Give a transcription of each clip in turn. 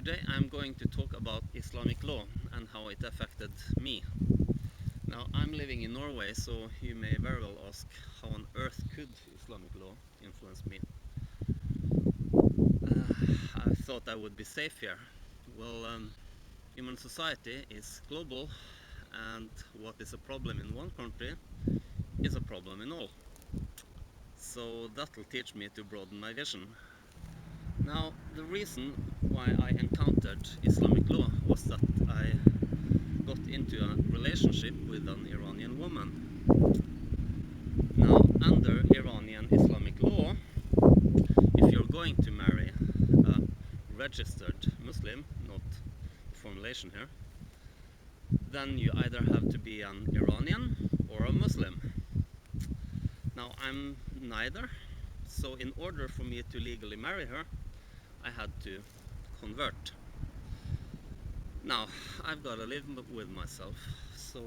Today I'm going to talk about Islamic law and how it affected me. Now I'm living in Norway, so you may very well ask, how on earth could Islamic law influence me? I thought I would be safe here. Well, human society is global, and what is a problem in one country is a problem in all. So that'll teach me to broaden my vision. Now, the reason why I encountered Islamic law was that I got into a relationship with an Iranian woman. Now, under Iranian Islamic law, if you're going to marry a registered Muslim, not the formulation here, then you either have to be an Iranian or a Muslim. Now, I'm neither, so in order for me to legally marry her, I had to convert. Now, I've got to live with myself, so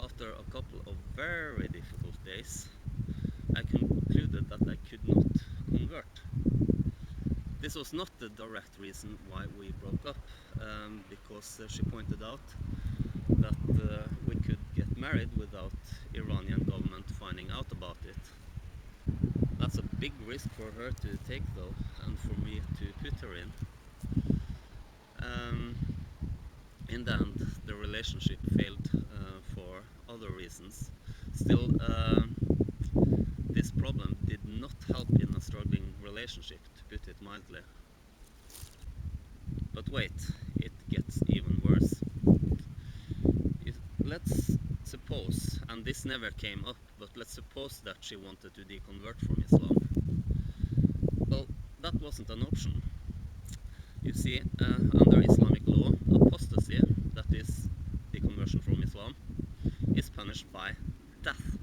after a couple of very difficult days, I concluded that I could not convert. This was not the direct reason why we broke up, because she pointed out that we could get married without Iranian government finding out about it. That's a big risk for her to take though, and for me to put her in. In the end, the relationship failed for other reasons. Still, this problem did not help in a struggling relationship, to put it mildly. But wait, it gets even worse. Let's suppose, and this never came up, but let's suppose that she wanted to deconvert from Islam. Well, that wasn't an option. You see, under Islamic law, apostasy, that is deconversion from Islam, is punished by death.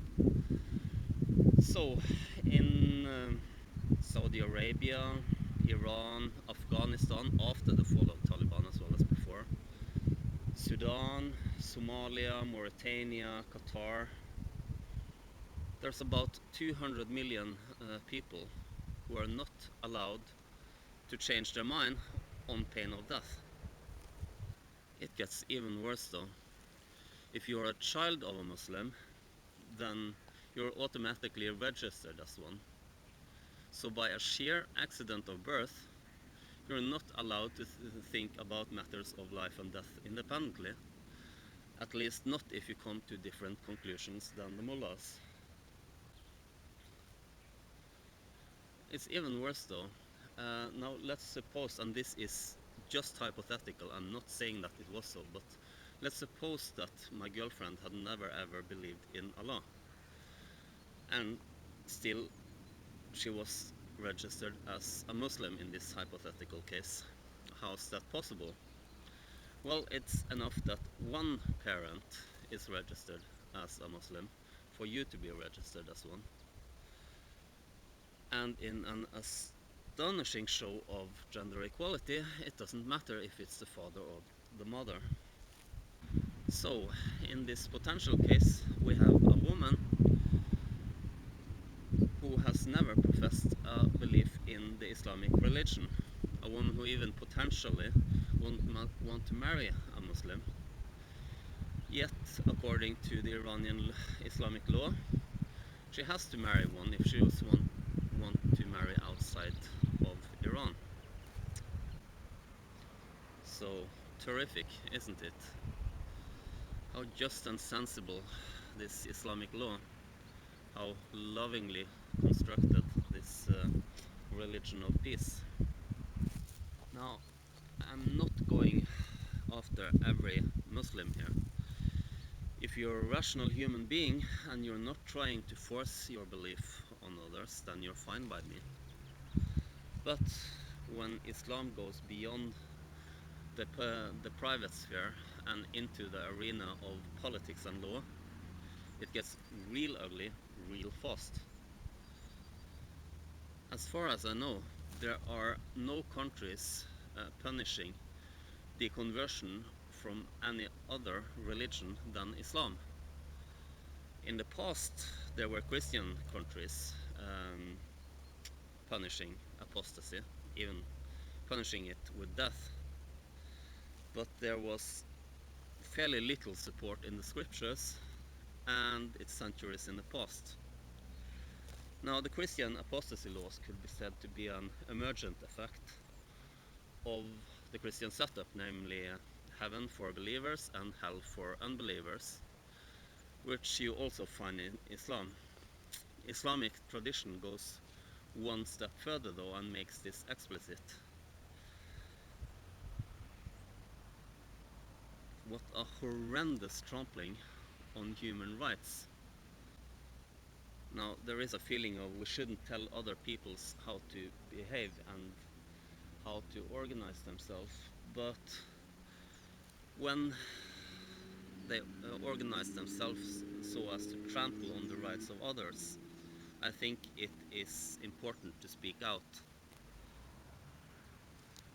So, in Saudi Arabia, Iran, Afghanistan, after the fall of Taliban as well as before, Sudan, Somalia, Mauritania, Qatar, there's about 200 million people who are not allowed to change their mind on pain of death. It gets even worse though. If you're a child of a Muslim, then you're automatically registered as one. So by a sheer accident of birth, you're not allowed to think about matters of life and death independently. At least not if you come to different conclusions than the mullahs. It's even worse though. Now let's suppose, and this is just hypothetical, I'm not saying that it was so, but let's suppose that my girlfriend had never ever believed in Allah, and still she was registered as a Muslim in this hypothetical case. How's that possible? Well, it's enough that one parent is registered as a Muslim for you to be registered as one. And in an astonishing show of gender equality, it doesn't matter if it's the father or the mother. So, in this potential case, we have a woman who has never professed a belief in the Islamic religion, a woman who even potentially want to marry a Muslim. Yet, according to the Iranian Islamic law, she has to marry one if she was want to marry outside of Iran. So terrific, isn't it? How just and sensible this Islamic law, how lovingly constructed this religion of peace. Now, I'm not going after every Muslim here. If you're a rational human being and you're not trying to force your belief on others, then you're fine by me. But when Islam goes beyond the private sphere and into the arena of politics and law, it gets real ugly real fast. As far as I know, there are no countries punishing the conversion from any other religion than Islam. In the past, there were Christian countries punishing apostasy, even punishing it with death. But there was fairly little support in the scriptures, and it's centuries in the past. Now, the Christian apostasy laws could be said to be an emergent effect of the Christian setup, namely heaven for believers and hell for unbelievers, which you also find in Islam. Islamic tradition goes one step further though and makes this explicit. What a horrendous trampling on human rights. Now, there is a feeling of we shouldn't tell other peoples how to behave and how to organize themselves, but when they organize themselves so as to trample on the rights of others, I think it is important to speak out.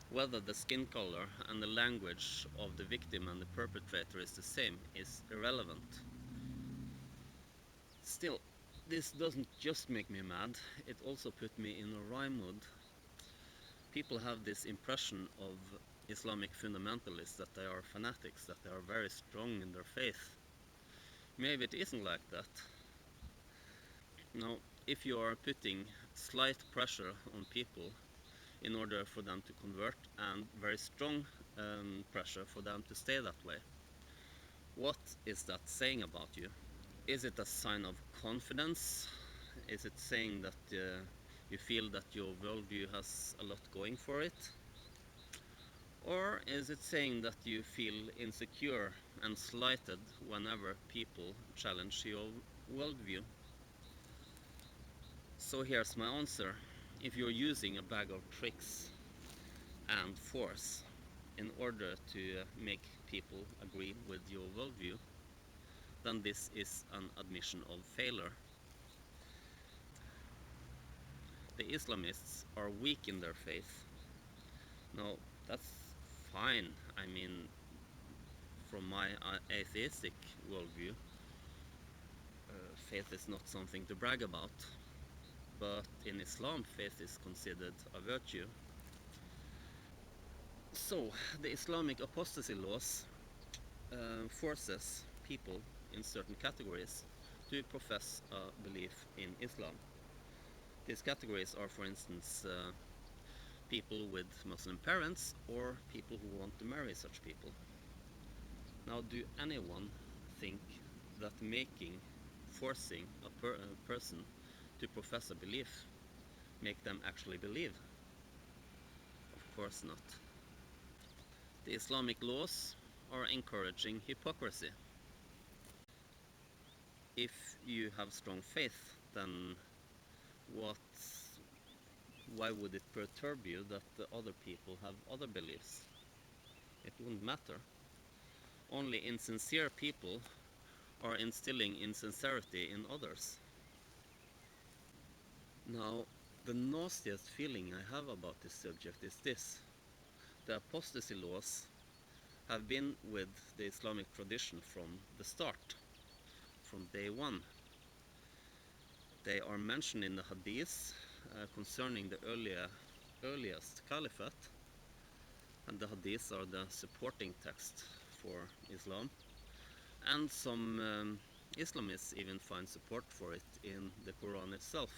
Whether the skin color and the language of the victim and the perpetrator is the same is irrelevant. Still, this doesn't just make me mad, it also put me in a wry mood. People have this impression of Islamic fundamentalists that they are fanatics, that they are very strong in their faith. Maybe it isn't like that. Now, if you are putting slight pressure on people in order for them to convert and very strong pressure for them to stay that way, what is that saying about you? Is it a sign of confidence? Is it saying that you feel that your worldview has a lot going for it? Or is it saying that you feel insecure and slighted whenever people challenge your worldview? So here's my answer. If you're using a bag of tricks and force in order to make people agree with your worldview, then this is an admission of failure. The Islamists are weak in their faith. Now, that's fine. I mean, from my atheistic worldview, faith is not something to brag about. But in Islam, faith is considered a virtue. So, the Islamic apostasy laws forces people in certain categories to profess a belief in Islam. These categories are, for instance, people with Muslim parents or people who want to marry such people. Now, do anyone think that forcing a person to profess a belief make them actually believe? Of course not. The Islamic laws are encouraging hypocrisy. If you have strong faith, then why would it perturb you that the other people have other beliefs? It wouldn't matter. Only insincere people are instilling insincerity in others. Now, the nastiest feeling I have about this subject is this. The apostasy laws have been with the Islamic tradition from the start, from day one. They are mentioned in the Hadith concerning the earliest caliphate, and the Hadiths are the supporting text for Islam, and some Islamists even find support for it in the Quran itself.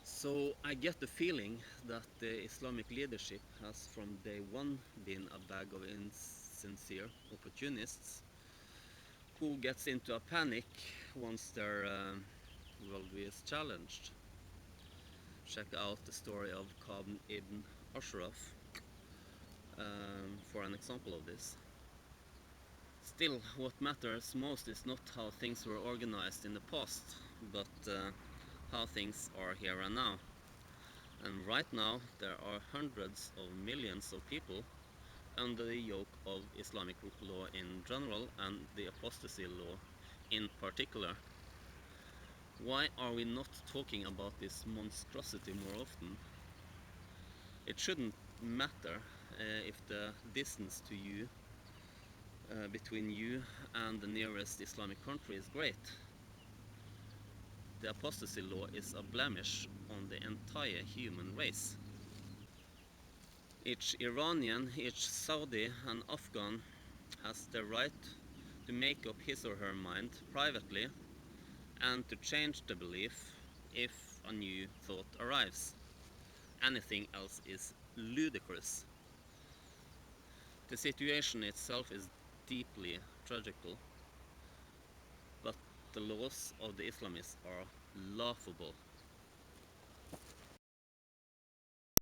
So I get the feeling that the Islamic leadership has from day one been a bag of insincere opportunists who gets into a panic once their worldview is challenged. Check out the story of Ka'b ibn Ashraf for an example of this. Still, what matters most is not how things were organized in the past, but how things are here and now. And right now, there are hundreds of millions of people under the yoke of Islamic law in general and the apostasy law in particular. Why are we not talking about this monstrosity more often? It shouldn't matter if the distance to you, between you and the nearest Islamic country is great. the apostasy law is a blemish on the entire human race. Each Iranian, each Saudi and Afghan has the right to make up his or her mind privately and to change the belief if a new thought arrives. Anything else is ludicrous. The situation itself is deeply tragical, but the laws of the Islamists are laughable.